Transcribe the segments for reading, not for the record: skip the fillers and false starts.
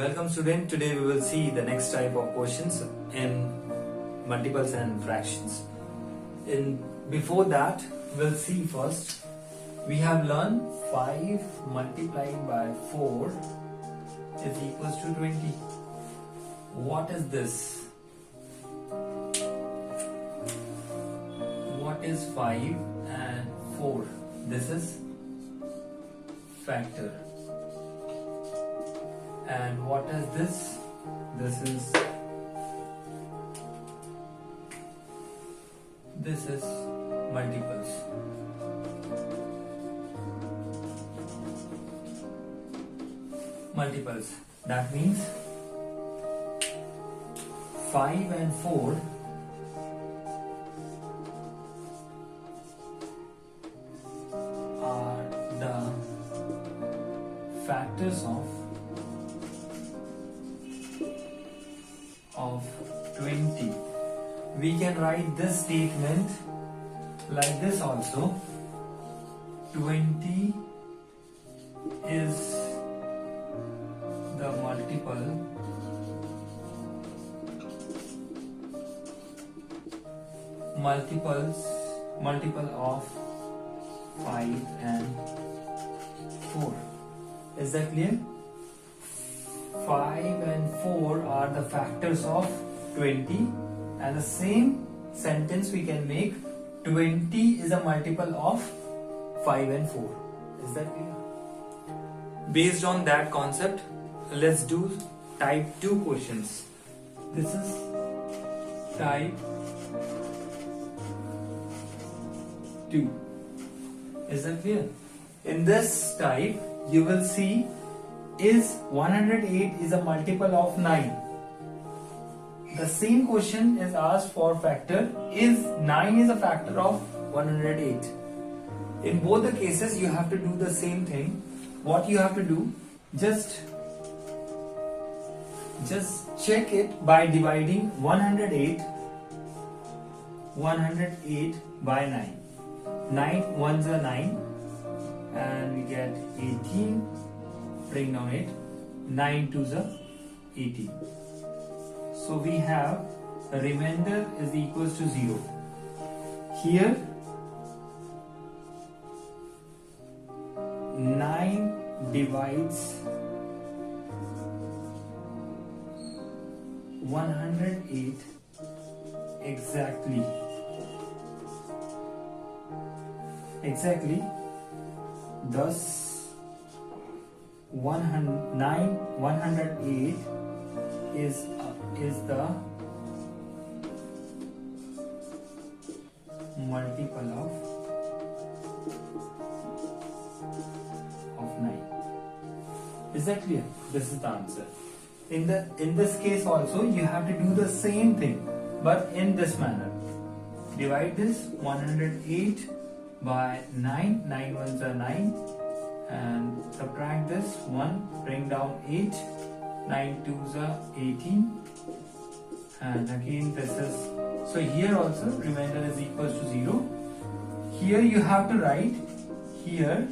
Welcome student, today we will see the next type of questions in multiples and fractions. Before that, we'll see first, we have learned 5 multiplied by 4 is equals to 20. What is this? What is 5 and 4? This is factor. And what is this? This is multiples. Multiples. That means 5 and 4 are the factors of 20. We can write this statement like this also. 20 is the multiple of 5 and 4. Is that clear? 5 and 4 are the factors of 20, and the same sentence we can make 20 is a multiple of 5 and 4. Is that clear? Based on that concept, let's do type 2 questions. This is type 2. Is that clear? In this type, you will see is 108 is a multiple of 9. The same question is asked for factor. Is 9 is a factor of 108? In both the cases, you have to do the same thing. What you have to do, just check it by dividing 108 by 9. 9 ones are 9, and we get 18. Bring down 8. 9 twos are 18. So we have the remainder is equals to 0. Here 9 divides 108 exactly. Thus 108 is the multiple of 9. Is that clear? This is the answer. In this case also, you have to do the same thing, but in this manner. Divide this 108 by 9. 9 ones are 9, and subtract this 1. Bring down 8. 9 twos are 18, and again this is, so here also remainder is equals to 0. Here you have to write, here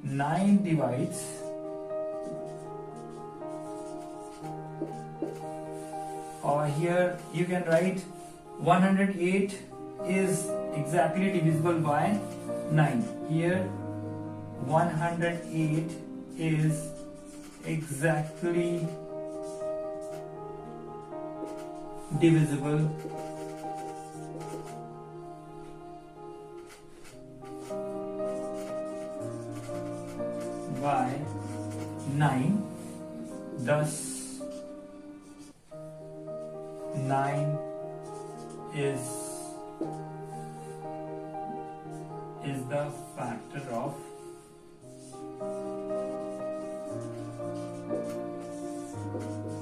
9 divides, or here you can write 108 is exactly divisible by 9. Here 108 is exactly divisible by 9. Thus 9 is the factor of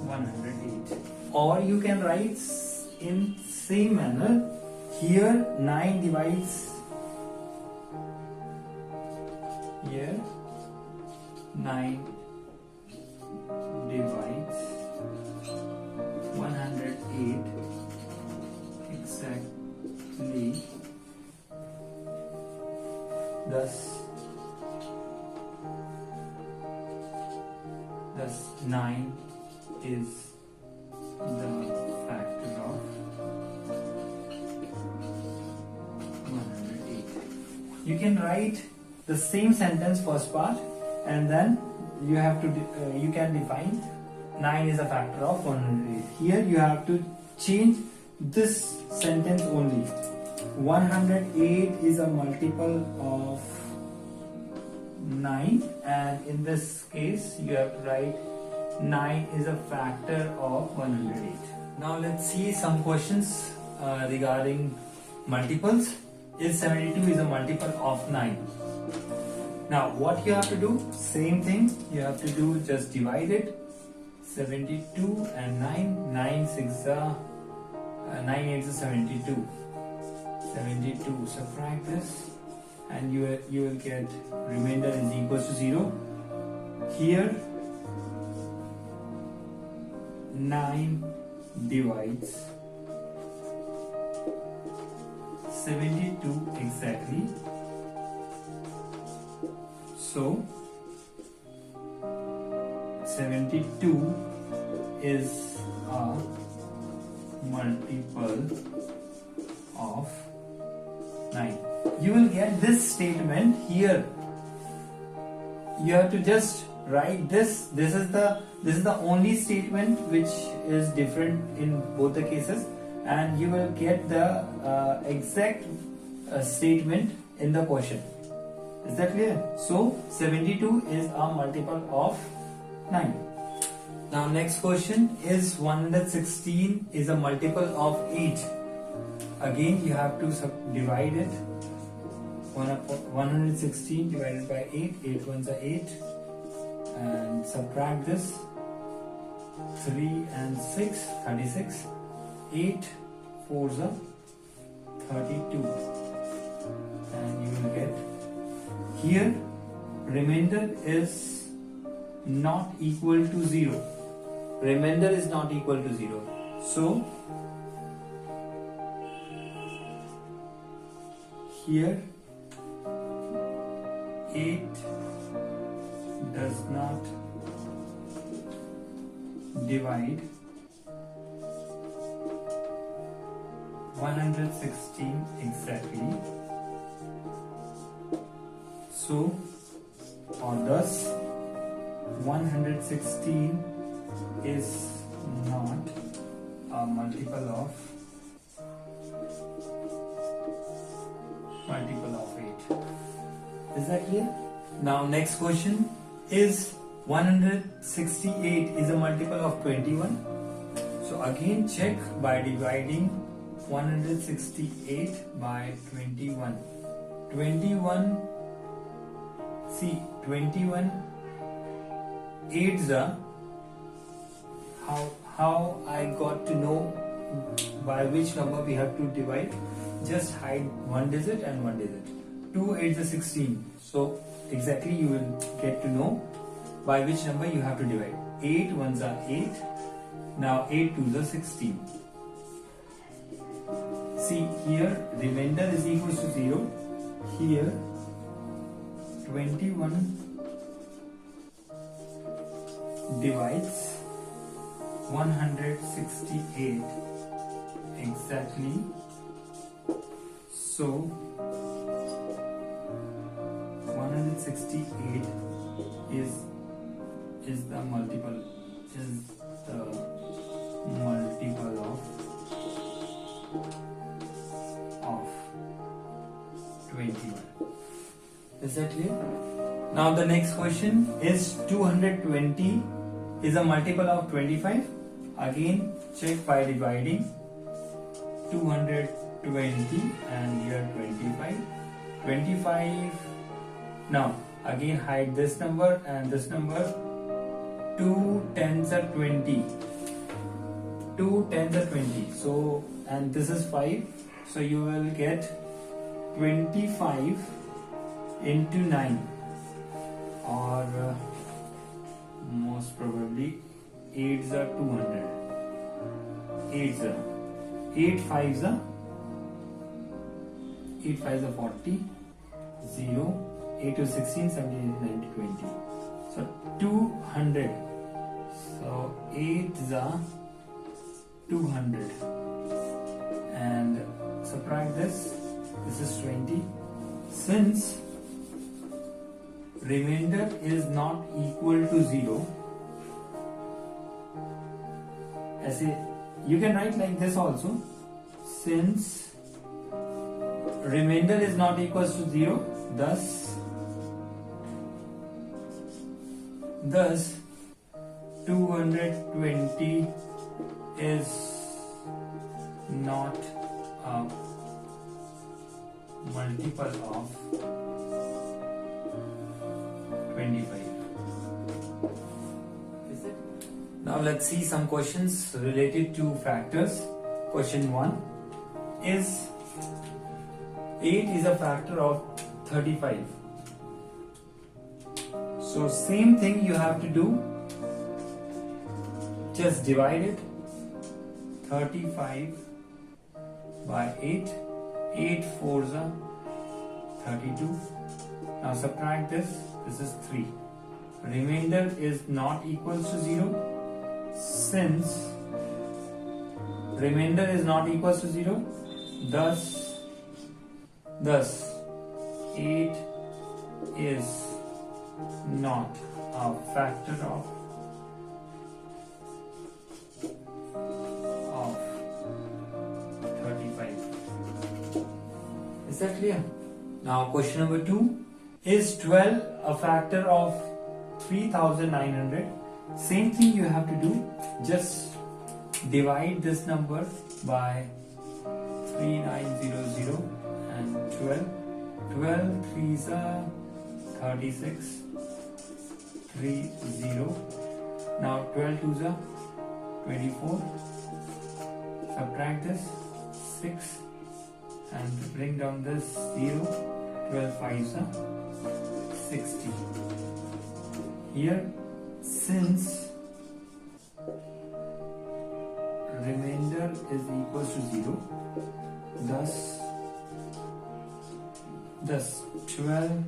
108. Or you can write in same manner. Here 9 divides, here 9 divides 108 exactly. Thus 9 is the factor of 108. You can write the same sentence first part, and then you have to you can define 9 is a factor of 108. Here you have to change this sentence only. 108 is a multiple of 9, and in this case you have to write 9 is a factor of 108. Now let's see some questions regarding multiples. Is 72 is a multiple of 9? Now what you have to do, same thing you have to do, just divide it. 72 and 9, 9 6 9 8 is 72. 72, subtract this and you will get remainder is equals to 0. Here 9 divides 72 exactly. So 72 is a multiple of 9. You will get this statement here. You have to just write this. This is the only statement which is different in both the cases, and you will get the exact statement in the question. Is that clear? So 72 is a multiple of 9. Now next question is 116 is a multiple of 8. Again you have to divide it. 116 divided by 8, 8 ones are 8, and subtract this. 3 and 6, 36. 8 4s are 32, and you will get here remainder is not equal to 0. Remainder is not equal to 0. So here 8 does not divide 116 exactly. So, or thus 116 is not a multiple of 8. Is that clear? Now next question is 168 is a multiple of 21. So again check by dividing 168 by 21. 21, see 21 8s are, how I got to know by which number we have to divide? Just hide one digit and one digit. 2 8s are 16. So exactly you will get to know by which number you have to divide. 8 ones are 8. Now 8 2s are 16. See here remainder is equal to 0. Here 21 divides 168 exactly. So 168 is the multiple of 21. Is that clear? Now the next question is 220 is a multiple of 25. Again check by dividing 220 and here 25. 25. Now again hide this number and this number. 2 10s are 20. 2 10s are 20. So and this is 5. So you will get 25 into 9, or most probably 8s are 200. 8s are 8 5s are 40. 0 8 to 16 17 19 20. So 200. So 8 is 200 and subtract this is 20. Since remainder is not equal to 0, as you can write like this also, since remainder is not equal to 0, thus 220 is not a multiple of 25. Is it? Now let's see some questions related to factors. Question 1 is 8 is a factor of 35. So same thing you have to do. Just divide it. 35 by 8. 8 4s are 32. Now subtract this. This is 3. Remainder is not equal to 0. Since remainder is not equal to 0, thus 8 is not a factor of 35. Is that clear? Now question number 2. Is 12 a factor of 3900? Same thing you have to do. Just divide this number by 3900 and 12. 12 3s are 36. 30. Now 12 2s are 24. Subtract this 6 and bring down this 0. 12 5s are 60. Here, since remainder is equal to 0, thus 12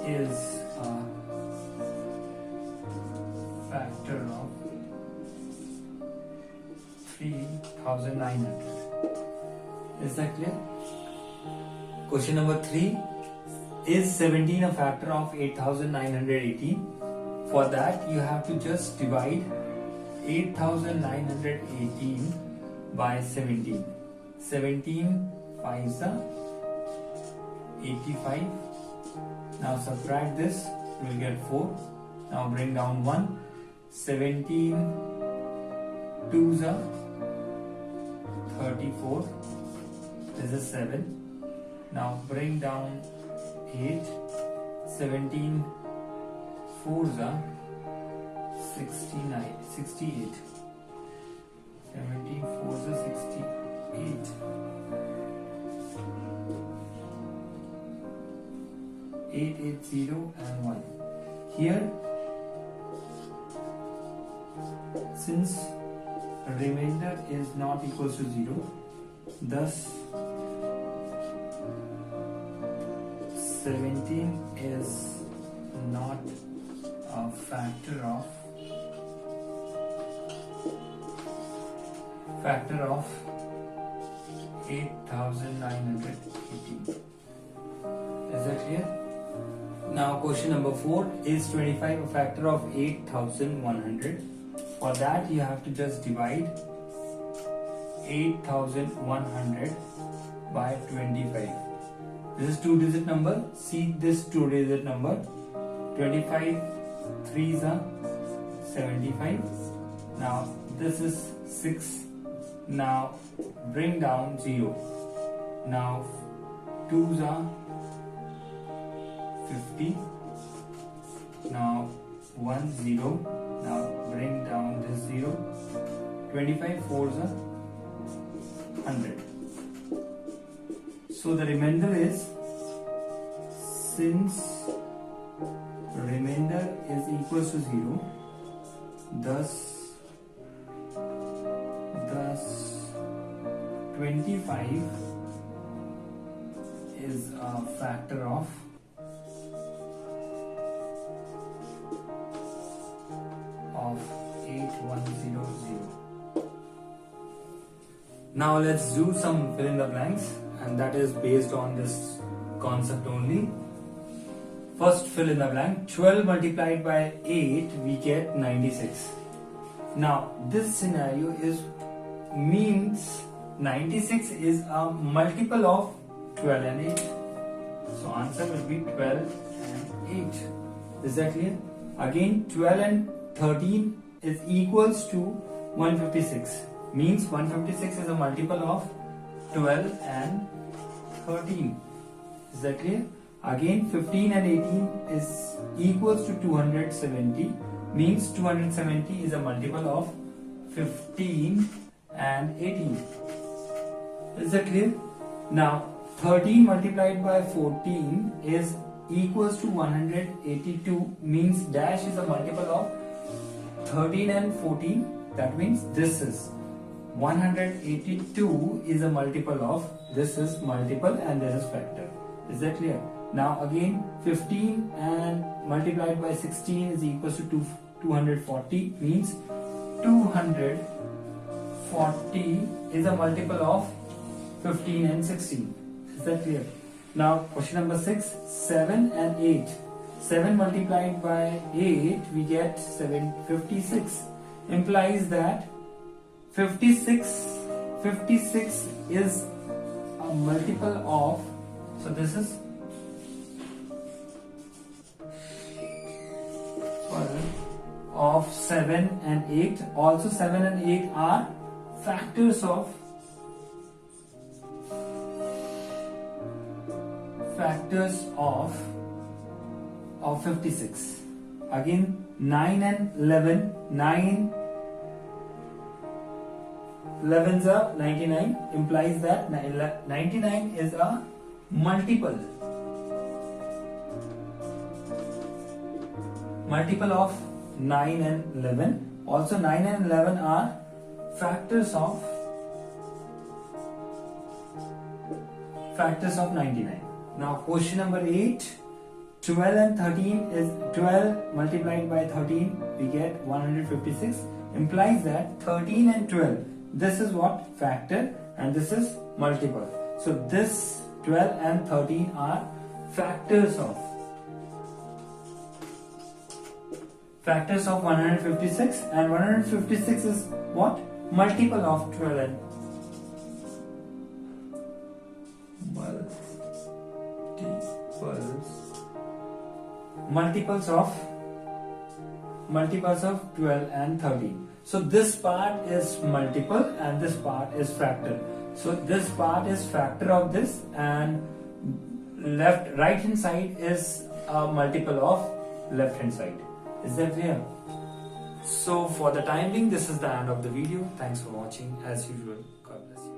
is a factor of 3900. Is that clear? Question number 3. Is 17 a factor of 8918? For that you have to just divide 8918 by 17. 17 5s are 85. Now subtract this, you will get 4. Now bring down 1. 17 2s are 34. This is 7. Now bring down 8. 17 4s are 68. 17 4s are 68. 880 and 1. Here, since remainder is not equal to 0, thus 17 is not a factor of 8918. Is that clear? Now question number 4. Is 25 a factor of 8100? For that you have to just divide 8100 by 25. This is 2-digit number. See this 2-digit number. 25 3s are 75. Now this is 6. Now bring down 0. Now 2s are 50. Now 1 0. Now bring down this 0. 25 4s are 100. So the remainder is, since remainder is equal to 0, thus 25 is a factor of 100. 100. Now let's do some fill in the blanks, and that is based on this concept only. First fill in the blank. 12 multiplied by 8, we get 96. Now this scenario means 96 is a multiple of 12 and 8. So answer will be 12 and 8. Is that clear? Again, 12 and 13 is equals to 156. Means 156 is a multiple of 12 and 13. Is that clear? Again, 15 and 18 is equals to 270. Means 270 is a multiple of 15 and 18. Is that clear? Now 13 multiplied by 14 is equals to 182. Means dash is a multiple of 13 and 14. That means this is 182 is a multiple of this is multiple and this is factor. Is that clear? Now again 15 and multiplied by 16 is equals to 240. Means 240 is a multiple of 15 and 16. Is that clear? Now question number 6. 7 and 8. 7 multiplied by 8 we get 56. Implies that 56 is a multiple of, so this is of 7 and 8. Also 7 and 8 are factors of 56. Again 9 and 11. 9 11s are 99. Implies that 99 is a multiple of 9 and 11. Also 9 and 11 are factors of 99. Now question number 8. 12 and 13 is 12 multiplied by 13 we get 156. Implies that 13 and 12, this is what? Factor, and this is multiple. So this 12 and 13 are factors of 156, and 156 is what? Multiple of 12 and multiples of 12 and 13. So this part is multiple and this part is factor. So this part is factor of this, and right hand side is a multiple of left hand side. Is that clear? So for the time being, this is the end of the video. Thanks for watching. As usual, God bless you.